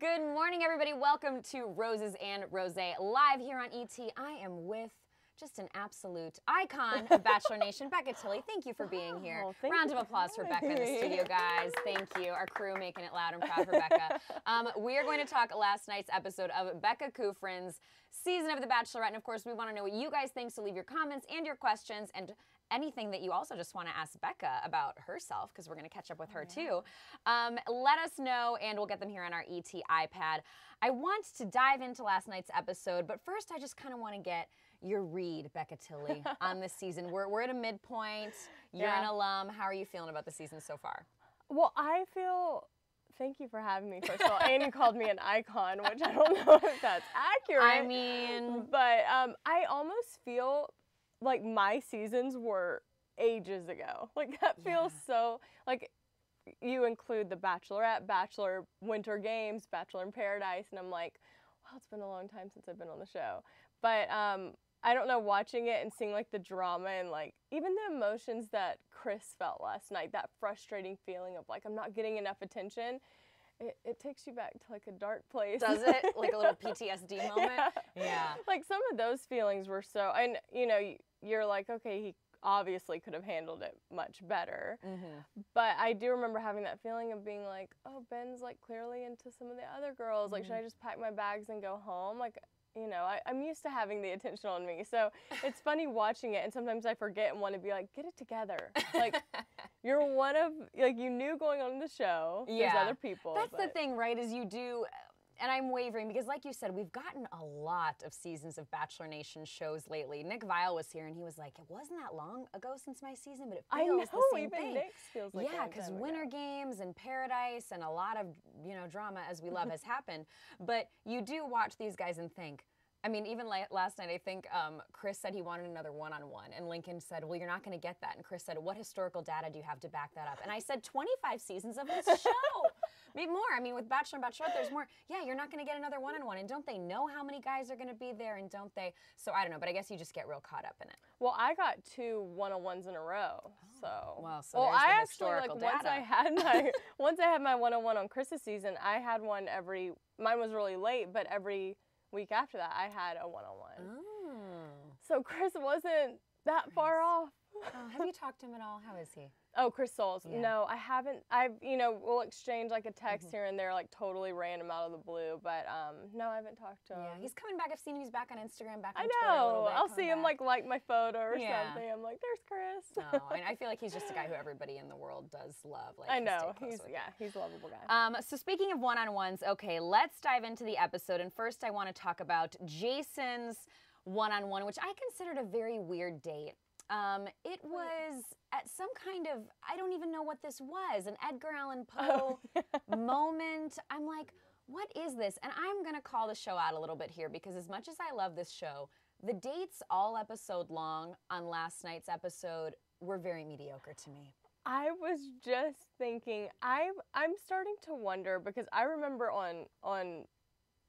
Good morning, everybody. Welcome to Roses and Rosé live here on ET. I am with just an absolute icon of Bachelor Nation, Becca Tilley. Thank you for being here. Round of applause for Becca in the studio, guys. Thank you. Our crew making it loud and proud for Becca. We are going to talk last night's episode of Becca Kufrin's season of The Bachelorette. And of course, we want to know what you guys think, so leave your comments and your questions and anything that you also just want to ask Becca about herself, because we're going to catch up with her too. Let us know, and we'll get them here on our ET iPad. I want to dive into last night's episode, but first I just kind of want to get your read, Becca Tilley, on this season. We're at a midpoint. You're an alum. How are you feeling about the season so far? Well, I feel... Thank you for having me, first of all. And you called me an icon, which I don't know if that's accurate. I mean... But I almost feel like my seasons were ages ago. Like, that feels so... Like, you include The Bachelorette, Bachelor Winter Games, Bachelor in Paradise, and I'm like, wow, it's been a long time since I've been on the show. But I don't know, watching it and seeing, like, the drama and, like, even the emotions that Chris felt last night, that frustrating feeling of, like, I'm not getting enough attention, it takes you back to, like, a dark place. Does it? Like a little PTSD moment? Yeah. Like, some of those feelings were so, and, you know, you're like, okay, he obviously could have handled it much better. But I do remember having that feeling of being like, oh, Ben's, like, clearly into some of the other girls. Like, should I just pack my bags and go home? Like, you know, I'm used to having the attention on me. So it's funny watching it, and sometimes I forget and want to be like, get it together. Like, you're one of, like, you knew going on the show, there's other people. That's the thing, right, is you do, and I'm wavering because, like you said, we've gotten a lot of seasons of Bachelor Nation shows lately. Nick Viall was here, and he was like, it wasn't that long ago since my season, but it feels the same thing. Nick feels like yeah, because Winter Games and Paradise and a lot of, you know, drama, as we love, has happened. But you do watch these guys and think, I mean, even last night, I think Chris said he wanted another one-on-one, and Lincoln said, well, you're not going to get that. And Chris said, what historical data do you have to back that up? And I said, 25 seasons of this show. Maybe more. I mean, with Bachelor and Bachelorette, there's more. Yeah, you're not going to get another one-on-one. And don't they know how many guys are going to be there, and don't they? So I don't know, but I guess you just get real caught up in it. Well, I got 2 one-on-ones in a row, so. Well, so there's the historical data. Once I had my one-on-one on Chris's season, I had one mine was really late, but every week after that, I had a one-on-one. So Chris wasn't that far off. Have you talked to him at all? How is he? Oh, Chris Soules. Yeah. No, I haven't. You know, we'll exchange like a text here and there, like totally random out of the blue. But no, I haven't talked to him. Yeah, he's coming back. I've seen him. He's back on Instagram, back on Twitter a little bit. I'll see him like my photo or something. I'm like, there's Chris. No, I mean, I feel like he's just a guy who everybody in the world does love. Like, I know. He's a lovable guy. So speaking of one-on-ones, okay, let's dive into the episode. And first, I want to talk about Jason's one-on-one, which I considered a very weird date. It was at some kind of, I don't even know what this was, an Edgar Allan Poe moment. I'm like, what is this? And I'm going to call the show out a little bit here, because as much as I love this show, the dates all episode long on last night's episode were very mediocre to me. I was just thinking, I'm starting to wonder, because I remember on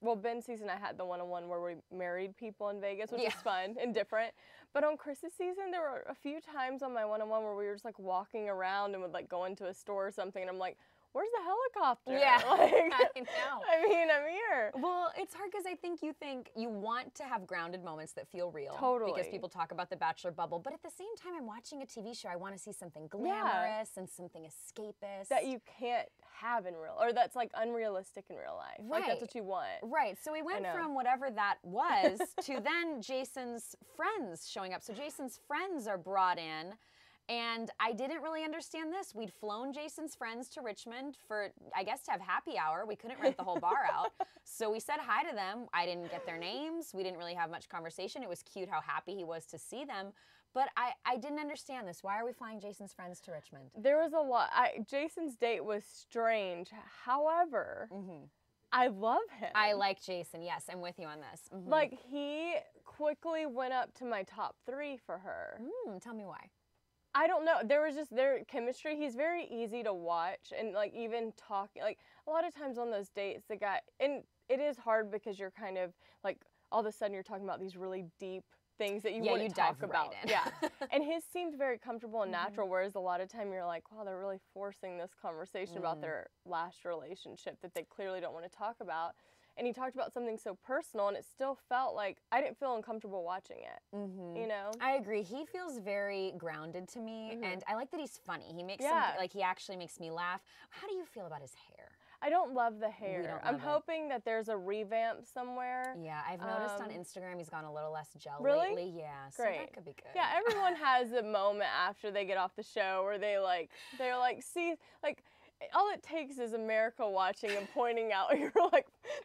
well, Ben's season, I had the one-on-one where we married people in Vegas, which was fun and different. But on Chris's season, there were a few times on my one-on-one where we were just like walking around and would like go into a store or something, and I'm like, where's the helicopter? Yeah, like, I know. I mean, I'm here. Well, it's hard because I think you want to have grounded moments that feel real. Totally. Because people talk about the Bachelor bubble, but at the same time, I'm watching a TV show. I want to see something glamorous and something escapist. That you can't have in real, or that's like unrealistic in real life. Right. Like, that's what you want. Right. So we went from whatever that was to then Jason's friends showing up. So Jason's friends are brought in. And I didn't really understand this. We'd flown Jason's friends to Richmond for, I guess, to have happy hour. We couldn't rent the whole bar out. So we said hi to them. I didn't get their names. We didn't really have much conversation. It was cute how happy he was to see them. But I didn't understand this. Why are we flying Jason's friends to Richmond? There was a lot. Jason's date was strange. However, I love him. I like Jason. Yes, I'm with you on this. Like, he quickly went up to my top 3 for her. Tell me why. I don't know. There was just their chemistry. He's very easy to watch, and like even talking, like a lot of times on those dates, the guy, and it is hard because you're kind of like all of a sudden you're talking about these really deep things that you wouldn't talk about. Right in. Yeah. And his seemed very comfortable and natural, whereas a lot of time you're like, wow, they're really forcing this conversation about their last relationship that they clearly don't want to talk about. And he talked about something so personal, and it still felt like I didn't feel uncomfortable watching it. You know? I agree. He feels very grounded to me, and I like that he's funny. He makes he actually makes me laugh. How do you feel about his hair? I don't love the hair. I'm hoping that there's a revamp somewhere. Yeah, I've noticed on Instagram he's gone a little less gel really? lately. Yeah, so great. That could be good. Yeah, everyone has a moment after they get off the show where they're like, see, like, all it takes is America watching and pointing out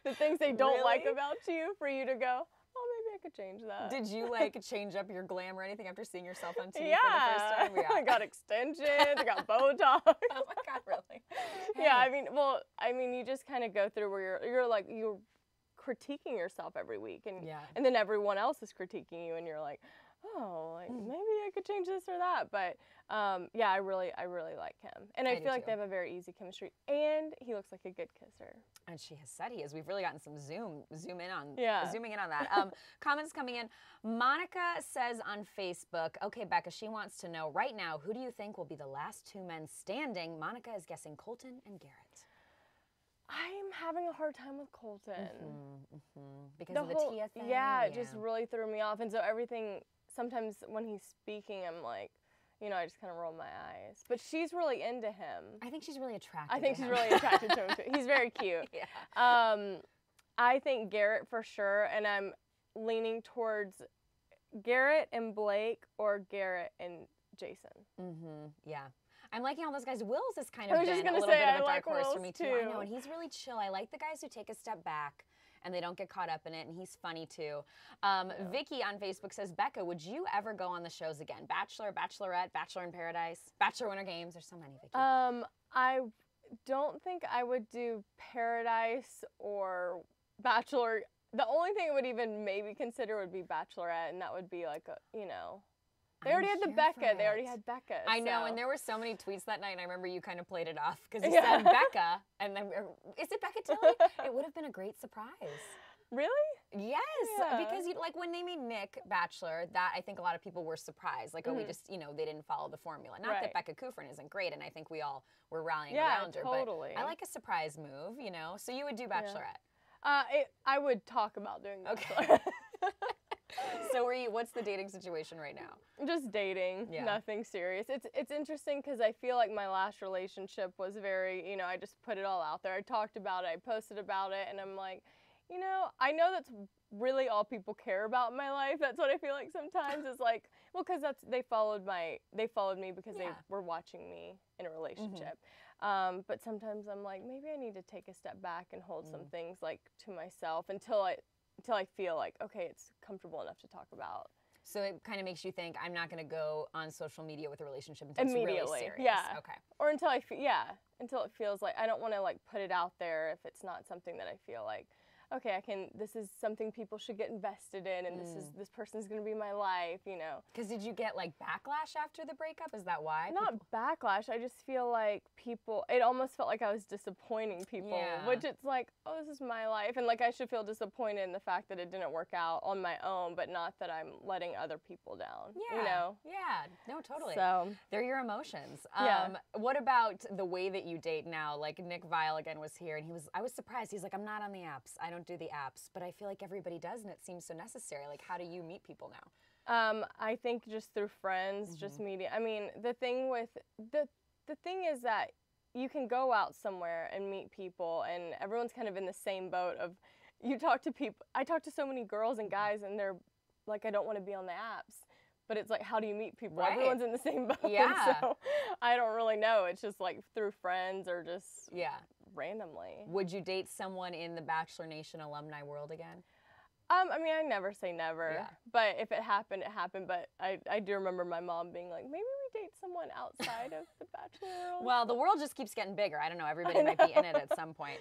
the things they don't like about you for you to go, oh, maybe I could change that. Did you change up your glam or anything after seeing yourself on TV for the first time? Yeah, I got extensions, I got Botox. Oh my God, really? Hey. Yeah, I mean, you just kind of go through where you're critiquing yourself every week, and then everyone else is critiquing you, and you're like, oh, maybe I could change this or that. But yeah, I really like him, and I feel like they have a very easy chemistry, and he looks like a good kisser. And she has said he is. We've really gotten some zooming in on that. Comments coming in. Monica says on Facebook, okay, Becca, she wants to know right now, who do you think will be the last two men standing? Monica is guessing Colton and Garrett. I'm having a hard time with Colton. Because of the Tia thing? Yeah, it just really threw me off. And so everything, sometimes when he's speaking, I'm like, I just kind of roll my eyes. But she's really into him. I think she's really attracted to him. I think she's really attracted to him, too. He's very cute. Yeah. I think Garrett for sure, and I'm leaning towards Garrett and Blake or Garrett and Jason. Yeah. I'm liking all those guys. Will's has kind of been a little bit of a dark horse for me, too. I know, and he's really chill. I like the guys who take a step back and they don't get caught up in it, and he's funny, too. Vicky on Facebook says, Becca, would you ever go on the shows again? Bachelor, Bachelorette, Bachelor in Paradise, Bachelor Winter Games? There's so many, Vicky. I don't think I would do Paradise or Bachelor. The only thing I would even maybe consider would be Bachelorette, and that would be like they already had the Becca. They already had Becca. I know, and there were so many tweets that night, and I remember you kind of played it off because you said Becca, and then, is it Becca Tilley? It would have been a great surprise. Really? Yes, because when they made Nick Bachelor, that I think a lot of people were surprised. Like, we just, they didn't follow the formula. Not that Becca Kufrin isn't great, and I think we all were rallying around her. Totally. But I like a surprise move, So you would do Bachelorette. I would talk about doing Bachelorette. Okay. So what's the dating situation right now? Just dating, nothing serious. It's interesting because I feel like my last relationship was very, I just put it all out there. I talked about it, I posted about it, and I'm like, I know that's really all people care about in my life. That's what I feel like sometimes is like, well, because they followed me because they were watching me in a relationship. But sometimes I'm like, maybe I need to take a step back and hold some things to myself until I feel like, okay, it's comfortable enough to talk about. So it kind of makes you think, I'm not going to go on social media with a relationship until it's really serious. Yeah. Okay. Or until it feels like I don't want to put it out there if it's not something that I feel like, okay, this is something people should get invested in, and this person's going to be my life, Because did you get backlash after the breakup? Is that why? Not backlash. I just feel like it almost felt like I was disappointing people, which it's like, oh, this is my life. And I should feel disappointed in the fact that it didn't work out on my own, but not that I'm letting other people down, Yeah, no, totally. So they're your emotions. Yeah. What about the way that you date now? Nick Viall again was here, and I was surprised. He's like, I'm not on the apps. I don't do the apps, but I feel like everybody does, and it seems so necessary. How do you meet people now? I think just through friends, just media. I mean, the thing is that you can go out somewhere and meet people, and everyone's kind of in the same boat of, you talk to people. I talk to so many girls and guys, and they're like, I don't want to be on the apps. But it's like, how do you meet people? Right. Everyone's in the same boat. Yeah. So I don't really know. It's just through friends or just randomly. Would you date someone in the Bachelor Nation alumni world again? I mean, I never say never. But if it happened, it happened. But I do remember my mom being like, maybe we date someone outside of the Bachelor world. Well, the world just keeps getting bigger. I don't know. Everybody might be in it at some point.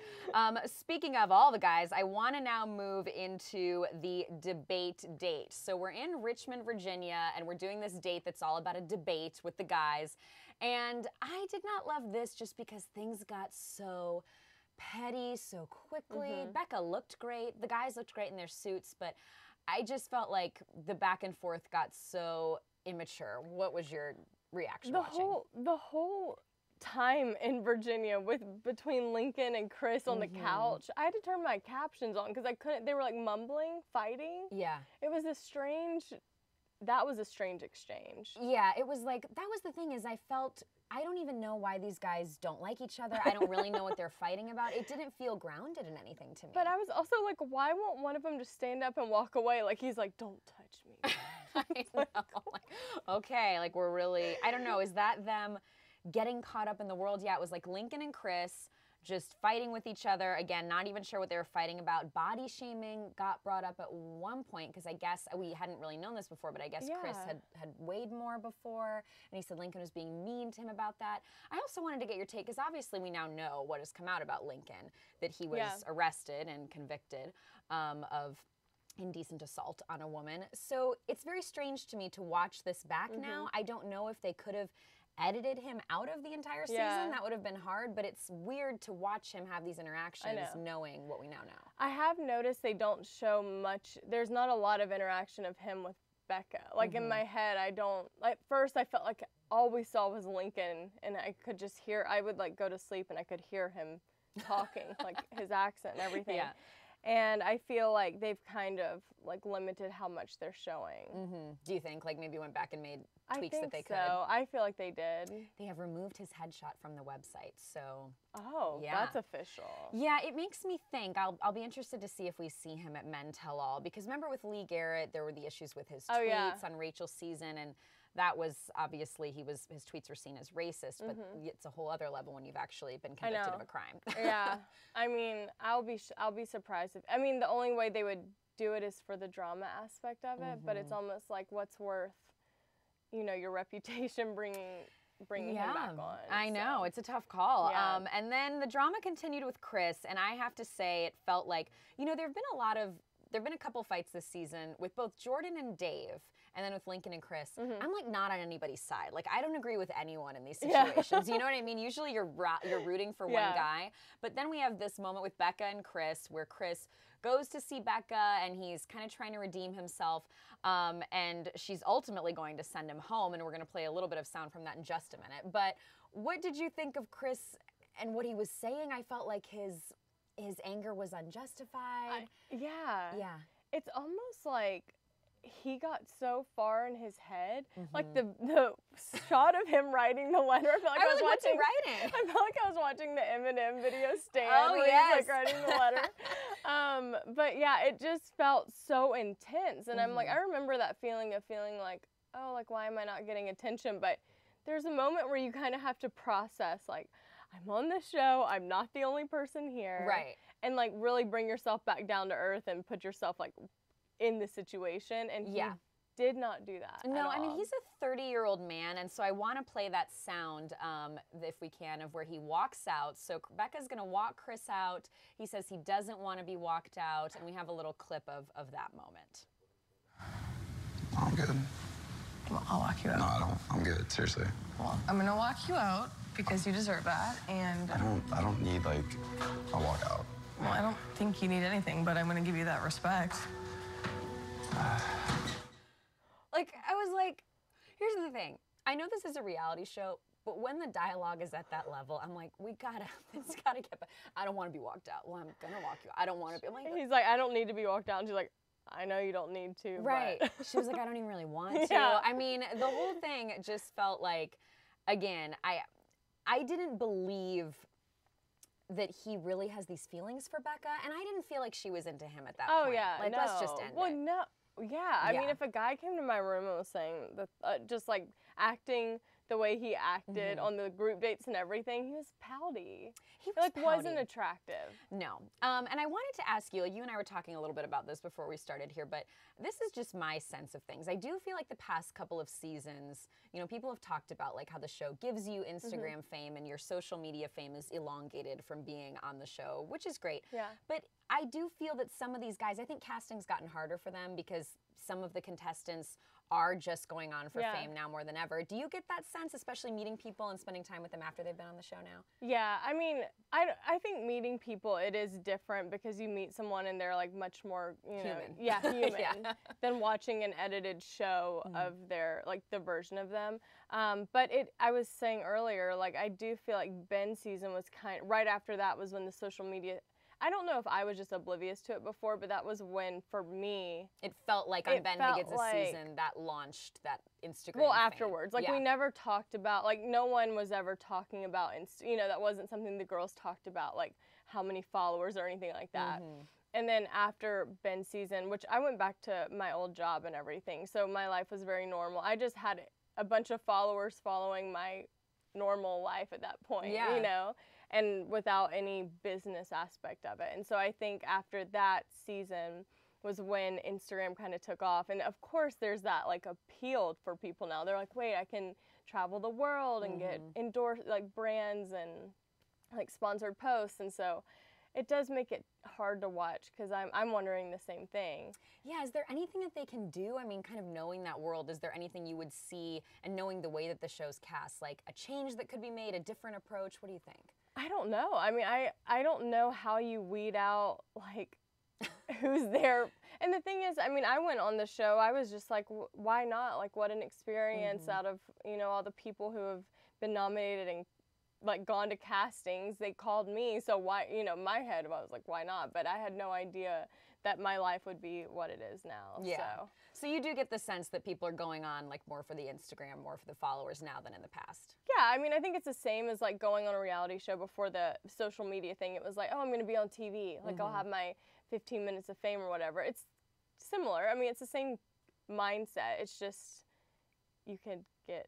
Speaking of all the guys, I want to now move into the debate date. So we're in Richmond, Virginia, and we're doing this date that's all about a debate with the guys. And I did not love this just because things got so petty so quickly. Becca looked great. The guys looked great in their suits, but I just felt like the back and forth got so immature. What was your reaction watching? The whole time in Virginia between Lincoln and Chris on the couch, I had to turn my captions on because I couldn't. They were like mumbling, fighting. Yeah. It was a strange. That was a strange exchange. Yeah, it was like, that was the thing is I don't even know why these guys don't like each other. I don't really know what they're fighting about. It didn't feel grounded in anything to me. But I was also like, why won't one of them just stand up and walk away? Like, he's like, don't touch me. I know. Like, okay, like we're really, I don't know, is that them getting caught up in the world? Yeah, it was like Lincoln and Chris just fighting with each other. Again, not even sure what they were fighting about. Body shaming got brought up at one point because I guess we hadn't really known this before, but I guess Chris had weighed more before, and he said Lincoln was being mean to him about that. I also wanted to get your take because obviously we now know what has come out about Lincoln, that he was arrested and convicted of indecent assault on a woman. So it's very strange to me to watch this back now. I don't know if they could have edited him out of the entire season. That would have been hard, but it's weird to watch him have these interactions knowing what we now know. I have noticed they don't show much. There's not a lot of interaction of him with Becca. Like in my head, I don't, like first I felt like all we saw was Lincoln and I could just hear, I would like go to sleep and I could hear him talking, like his accent and everything. Yeah. And I feel like they've kind of like limited how much they're showing. Do you think like maybe went back and made tweaks that they could? I feel like they did. They have removed his headshot from the website, so. Oh, that's official. Yeah, it makes me think. I'll be interested to see if we see him at Men Tell All, because remember with Lee Garrett, there were the issues with his tweets on Rachel's season, and that was obviously his tweets were seen as racist, but it's a whole other level when you've actually been convicted of a crime. Yeah, I mean, I'll be surprised if, I mean, the only way they would do it is for the drama aspect of it, but it's almost like what's worth, you know, your reputation bringing him back on. I know, it's a tough call. Yeah. And then the drama continued with Chris, and I have to say it felt like, you know, there have been a couple fights this season with both Jordan and Dave, and then with Lincoln and Chris. I'm like not on anybody's side. Like I don't agree with anyone in these situations. You know what I mean? Usually you're rooting for one guy, but then we have this moment with Becca and Chris where Chris goes to see Becca and he's kind of trying to redeem himself, and she's ultimately going to send him home, and we're going to play a little bit of sound from that in just a minute. But what did you think of Chris and what he was saying? I felt like his anger was unjustified. Yeah. It's almost like he got so far in his head. Like the shot of him writing the letter, I felt like I was watching writing. I felt like I was watching the Eminem video Stan where he's like writing the letter. But yeah, it just felt so intense. And I'm like, I remember that feeling like, oh, like why am I not getting attention? But there's a moment where you kind of have to process like, I'm on this show, I'm not the only person here. Right. And like really bring yourself back down to earth and put yourself like in the situation, and he did not do that. No, I mean, he's a 30-year-old man, and so I want to play that sound, if we can, of where he walks out. So Becca's going to walk Chris out. He says he doesn't want to be walked out, and we have a little clip of that moment. I'm good. Well, I'll walk you out. No, I don't. I'm good, seriously. Well, I'm going to walk you out because you deserve that, and... I don't need, like, a walk out. Well, I don't think you need anything, but I'm going to give you that respect. Like, I was like, here's the thing. I know this is a reality show, but when the dialogue is at that level, I'm like, it's gotta get back. I don't want to be walked out. Well, I'm gonna walk you out. I don't want to be. I'm like, he's like, I don't need to be walked out. And she's like, I know you don't need to. Right. But. She was like, I don't even really want to. I mean, the whole thing just felt like, again, I didn't believe that he really has these feelings for Becca, and I didn't feel like she was into him at that point. Oh, yeah, like, no. Let's just end it. Well, no. Yeah, I mean, if a guy came to my room and was saying, just like acting the way he acted on the group dates and everything, he was pouty. He was pouty. Wasn't attractive. No. And I wanted to ask you, you and I were talking a little bit about this before we started here, but this is just my sense of things. I do feel like the past couple of seasons, you know, people have talked about like how the show gives you Instagram fame and your social media fame is elongated from being on the show, which is great. Yeah. But I do feel that some of these guys, I think casting's gotten harder for them because some of the contestants are just going on for Yeah. fame now more than ever. Do you get that sense, especially meeting people and spending time with them after they've been on the show now? Yeah, I mean, I think meeting people, it is different because you meet someone and they're like much more, you know, Human. human Yeah. than watching an edited show of their, like the version of them. But I was saying earlier, like I do feel like Ben's season was right after that was when the social media, I don't know if I was just oblivious to it before, but that was when, for me, It felt like on Ben Higgins' season that launched that Instagram well, fame. afterwards. Like, we never talked about, like, no one was ever talking about, you know, that wasn't something the girls talked about, like, how many followers or anything like that. And then after Ben's season, which I went back to my old job and everything, so my life was very normal. I just had a bunch of followers following my normal life at that point, you know, and without any business aspect of it. And so I think after that season was when Instagram kind of took off. And of course there's that like appeal for people now. They're like, wait, I can travel the world and get endorsed, like brands and like sponsored posts. And so it does make it hard to watch because I'm wondering the same thing. Yeah, is there anything that they can do? I mean, kind of knowing that world, is there anything you would see, and knowing the way that the show's cast, like a change that could be made, a different approach? What do you think? I don't know. I mean, I don't know how you weed out like who's there. And the thing is, I mean, I went on the show, I was just like, why not? Like, what an experience out of, you know, all the people who have been nominated and like gone to castings, they called me, so why, you know, my head, I was like, why not? But I had no idea that my life would be what it is now. Yeah. So you do get the sense that people are going on like more for the Instagram, more for the followers now than in the past. Yeah, I mean, I think it's the same as like going on a reality show before the social media thing. It was like, oh, I'm going to be on TV. Like, I'll have my 15 minutes of fame or whatever. It's similar. I mean, it's the same mindset. It's just you could get,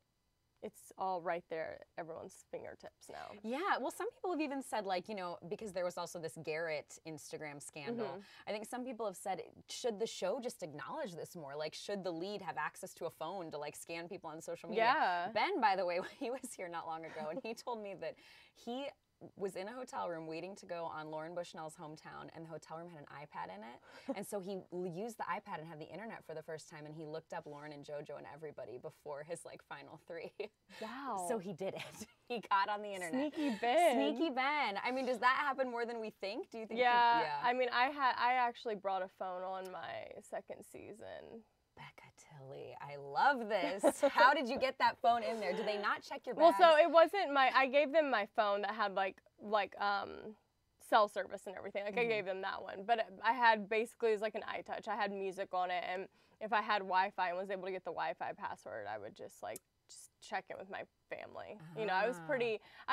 it's all right there at everyone's fingertips now. Yeah, well, some people have even said, like, you know, because there was also this Garrett Instagram scandal, I think some people have said, should the show just acknowledge this more? Like, should the lead have access to a phone to, like, scan people on social media? Yeah. Ben, by the way, he was here not long ago, and he told me that he was in a hotel room waiting to go on Lauren Bushnell's Hometown, and the hotel room had an iPad in it. And so he used the iPad and had the internet for the first time, and he looked up Lauren and JoJo and everybody before his like final 3. Wow. So he did it. He got on the internet. Sneaky Ben. Sneaky Ben. I mean, does that happen more than we think? Do you think? Yeah. I mean, I actually brought a phone on my second season. Becca Tilley, I love this. How did you get that phone in there? Did they not check your bags? Well, so it wasn't I gave them my phone that had like cell service and everything. Like I gave them that one, but I had basically, it was like an iTouch. I had music on it, and if I had Wi-Fi and was able to get the Wi-Fi password, I would just check in with my family. You know, I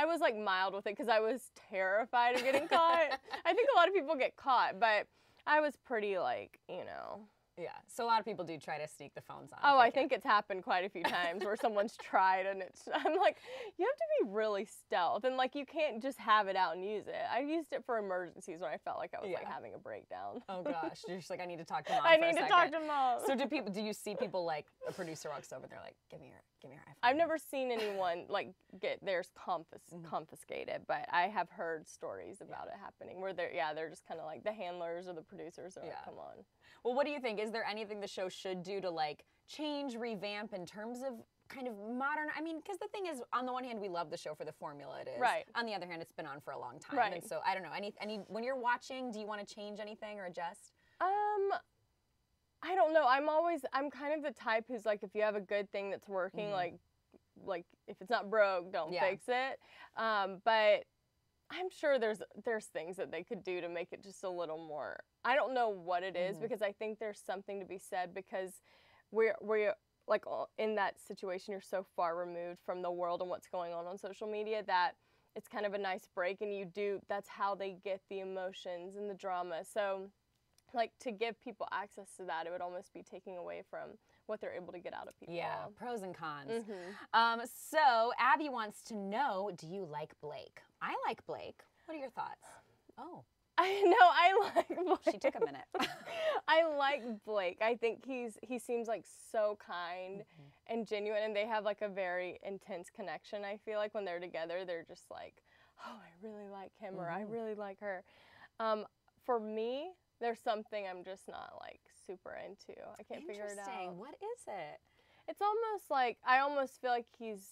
was like mild with it because I was terrified of getting caught. I think a lot of people get caught, but I was pretty like, you know. Yeah, so a lot of people do try to sneak the phones on. Oh, I think it's happened quite a few times where someone's tried and I'm like, you have to be really stealth and like you can't just have it out and use it. I used it for emergencies when I felt like I was like having a breakdown. Oh gosh, you're just like, I need to talk to mom I for a need to second. talk to mom. So do you see people like, a producer walks over and they're like, give me your iPhone. I've never seen anyone like get theirs confiscated, but I have heard stories about it happening where they're just kind of like the handlers or the producers are like, come on. Well, what do you think? Is there anything the show should do to like change, revamp in terms of kind of modern? I mean, because the thing is, on the one hand, we love the show for the formula it is. Right. On the other hand, it's been on for a long time. Right. And so I don't know. Any when you're watching, do you want to change anything or adjust? I don't know. I'm kind of the type who's like, if you have a good thing that's working, like if it's not broke, don't fix it. But I'm sure there's things that they could do to make it just a little more. I don't know what it is because I think there's something to be said because we're like in that situation, you're so far removed from the world and what's going on social media that it's kind of a nice break, and that's how they get the emotions and the drama. So like to give people access to that, it would almost be taking away from what they're able to get out of people. Yeah, pros and cons. So Abby wants to know, do you like Blake? I like Blake. What are your thoughts? Oh. I like Blake. She took a minute. I like Blake. I think he seems like so kind and genuine, and they have like a very intense connection. I feel like when they're together, they're just like, oh, I really like him or I really like her. For me, there's something I'm just not like super into. I can't figure it out. Interesting. What is it? It's almost like, I almost feel like he's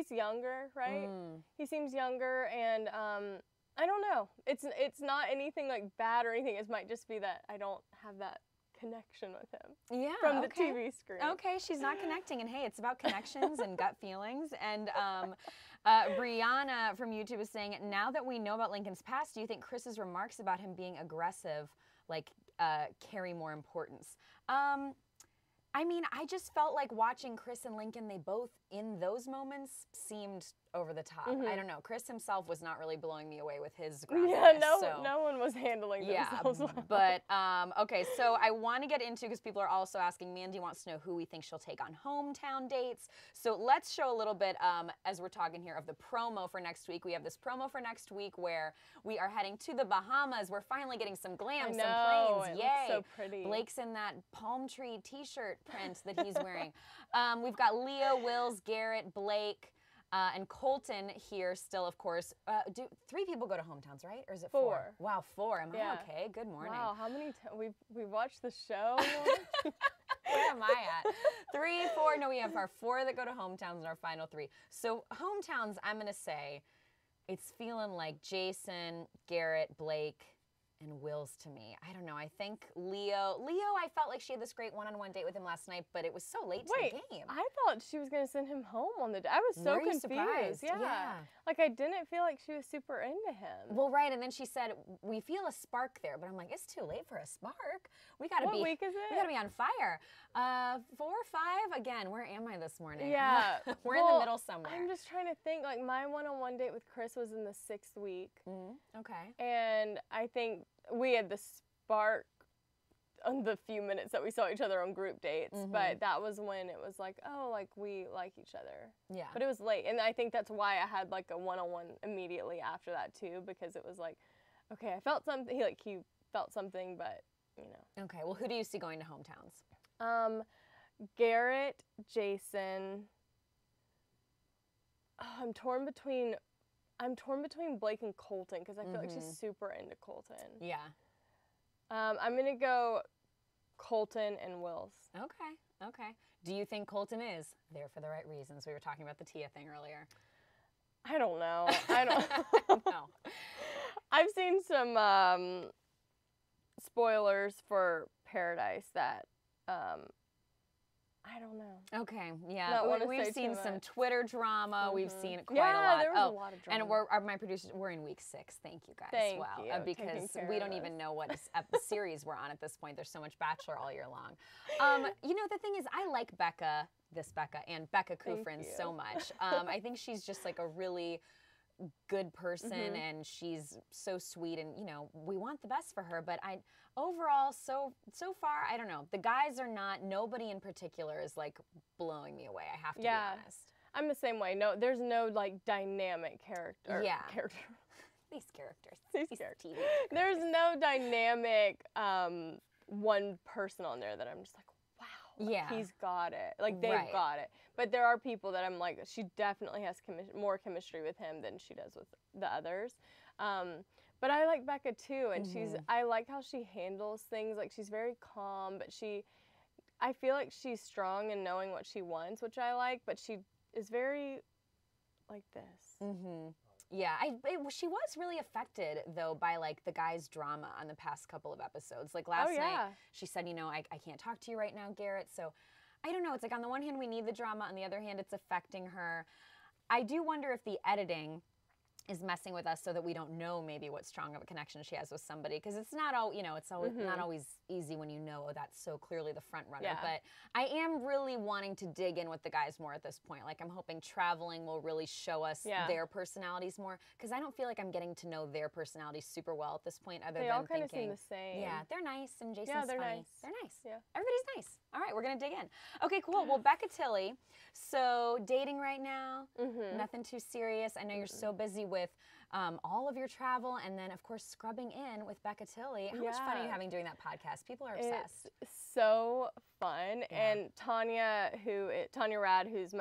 younger, right? He seems younger, and I don't know. It's not anything like bad or anything. It might just be that I don't have that connection with him. Yeah, from the TV screen. Okay, she's not connecting, and hey, it's about connections and gut feelings. And Brianna from YouTube is saying, now that we know about Lincoln's past, do you think Chris's remarks about him being aggressive carry more importance? I mean, I just felt like watching Chris and Lincoln, they both, in those moments, seemed over the top. I don't know. Chris himself was not really blowing me away with his groundedness. Yeah, no one was handling themselves well. But, okay, so I want to get into, because people are also asking, Mandy wants to know who we think she'll take on hometown dates. So let's show a little bit, as we're talking here, of the promo for next week. We have this promo for next week where we are heading to the Bahamas. We're finally getting some glam, some planes. Yay. Looks so pretty. Blake's in that palm tree t-shirt print that he's wearing. We've got Leo, Wills, Garrett, Blake, and Colton here still, of course. Do 3 people go to hometowns, right? Or is it 4? Wow, 4. Am I okay? Good morning. Wow, how many times? We've watched the show. Where am I at? 3, 4. No, we have our 4 that go to hometowns and our final 3. So hometowns, I'm going to say, it's feeling like Jason, Garrett, Blake, and Wills to me. I don't know. I think Leo, I felt like she had this great one-on-one date with him last night, but it was so late to the game. I thought she was going to send him home on the day. I was so confused. Surprised? Yeah. Like, I didn't feel like she was super into him. Well, right, and then she said, we feel a spark there, but I'm like, it's too late for a spark. We gotta What week is it? We gotta be on fire. 4 or 5? Again, where am I this morning? Yeah. We're in the middle somewhere. I'm just trying to think, like, my one-on-one date with Chris was in the 6th week. Okay. And I think we had the spark on the few minutes that we saw each other on group dates, but that was when it was like, oh, like, we like each other. Yeah. But it was late, and I think that's why I had like a one-on-one immediately after that too, because it was like, okay, I felt something. He felt something, but you know. Okay. Well, who do you see going to hometowns? Garrett, Jason. Oh, I'm torn between Blake and Colton, because I feel like she's super into Colton. Yeah. I'm gonna go Colton and Wills. Okay. Okay. Do you think Colton is there for the right reasons? We were talking about the Tia thing earlier. I don't know. I don't know. I've seen some spoilers for Paradise that I don't know. Okay, yeah. We've seen some Twitter drama. We've seen quite a lot. Yeah, there was a lot of drama. And my producers, we're in week 6. Thank you guys. Thank wow. you. Because we don't even know what series we're on at this point. There's so much Bachelor all year long. You know, the thing is, I like Becca and Becca Kufrin so much. I think she's just like a really good person, and she's so sweet, and you know, we want the best for her, but overall so far, I don't know, the guys are not, nobody in particular is like blowing me away. I have to be honest. I'm the same way. No, there's no like dynamic character. These characters. TV. There's no dynamic one person on there that I'm just like, wow, like, he's got it. Like, they've got it. But there are people that I'm like, she definitely has more chemistry with him than she does with the others. But I like Becca too, and I like how she handles things. Like, she's very calm, but I feel like she's strong in knowing what she wants, which I like, but she is very like this. Yeah, she was really affected, though, by, like, the guy's drama on the past couple of episodes. Like, last night, she said, you know, I can't talk to you right now, Garrett. So, I don't know. It's like, on the one hand, we need the drama. On the other hand, it's affecting her. I do wonder if the editing is messing with us so that we don't know maybe what strong of a connection she has with somebody, because it's not all, you know, it's always not always easy when you know that's so clearly the front runner. But I am really wanting to dig in with the guys more at this point. Like, I'm hoping traveling will really show us their personalities more, because I don't feel like I'm getting to know their personalities super well at this point, other than thinking. They all kind of seem the same. Yeah, they're nice, and Jason's funny. Nice. They're nice. Yeah. Everybody's nice. All right, we're gonna dig in. Okay, cool. Well, Becca Tilley, so dating right now, nothing too serious. I know you're so busy with all of your travel, and then, of course, scrubbing in with Becca Tilley. How much fun are you having doing that podcast? People are obsessed. It's so fun. And Tanya Rad, who's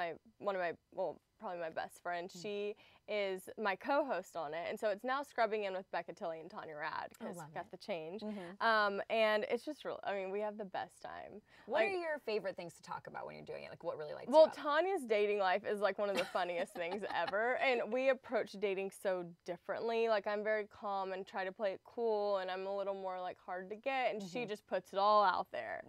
probably my best friend. She is my co-host on it, and so it's now Scrubbing In with Becca Tilley and Tanya Rad because got the change. And it's just real. I mean, we have the best time. What are your favorite things to talk about when you're doing it? Like, what really lights you Well, up? Tanya's dating life is like one of the funniest things ever, and we approach dating so differently. Like, I'm very calm and try to play it cool, and I'm a little more like hard to get, and she just puts it all out there.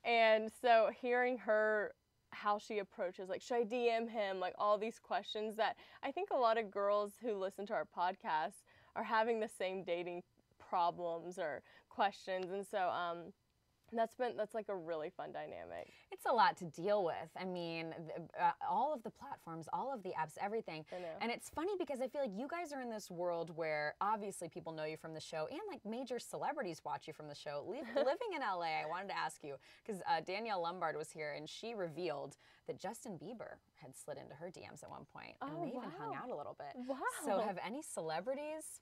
And so hearing her, how she approaches, like, should I DM him? Like, all these questions that I think a lot of girls who listen to our podcast are having the same dating problems or questions. And so that's like a really fun dynamic. It's a lot to deal with. I mean, all of the platforms, all of the apps, everything. I know. And it's funny because I feel like you guys are in this world where obviously people know you from the show and like major celebrities watch you from the show. Living in LA, I wanted to ask you, because Danielle Lombard was here and she revealed that Justin Bieber had slid into her DMs at one point. And they even hung out a little bit. Wow. So have any celebrities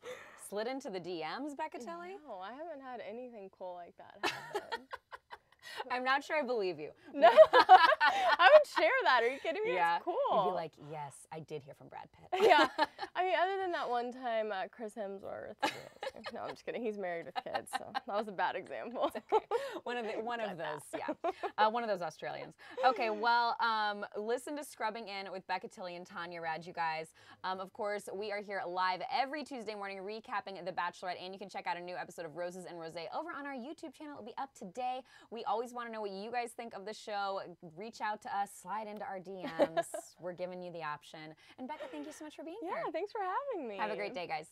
slid into the DMs, Becca Tilley? No, I haven't had anything cool like that happen. I'm not sure I believe you. No, I would share that. Are you kidding me? Yeah. It's cool. You'd be like, yes, I did hear from Brad Pitt. Yeah. I mean, other than that one time, Chris Hemsworth. No, I'm just kidding. He's married with kids, so that was a bad example. Okay. One of those, yeah. One of those Australians. Okay, well, listen to Scrubbing In with Becca Tilley and Tanya Rad, you guys. Of course, we are here live every Tuesday morning recapping The Bachelorette, and you can check out a new episode of Roses and Rosé over on our YouTube channel. It'll be up today. We always want to know what you guys think of the show. Reach out to us, slide into our DMs. We're giving you the option. And Becca, thank you so much for being here. Yeah, thanks for having me. Have a great day, guys.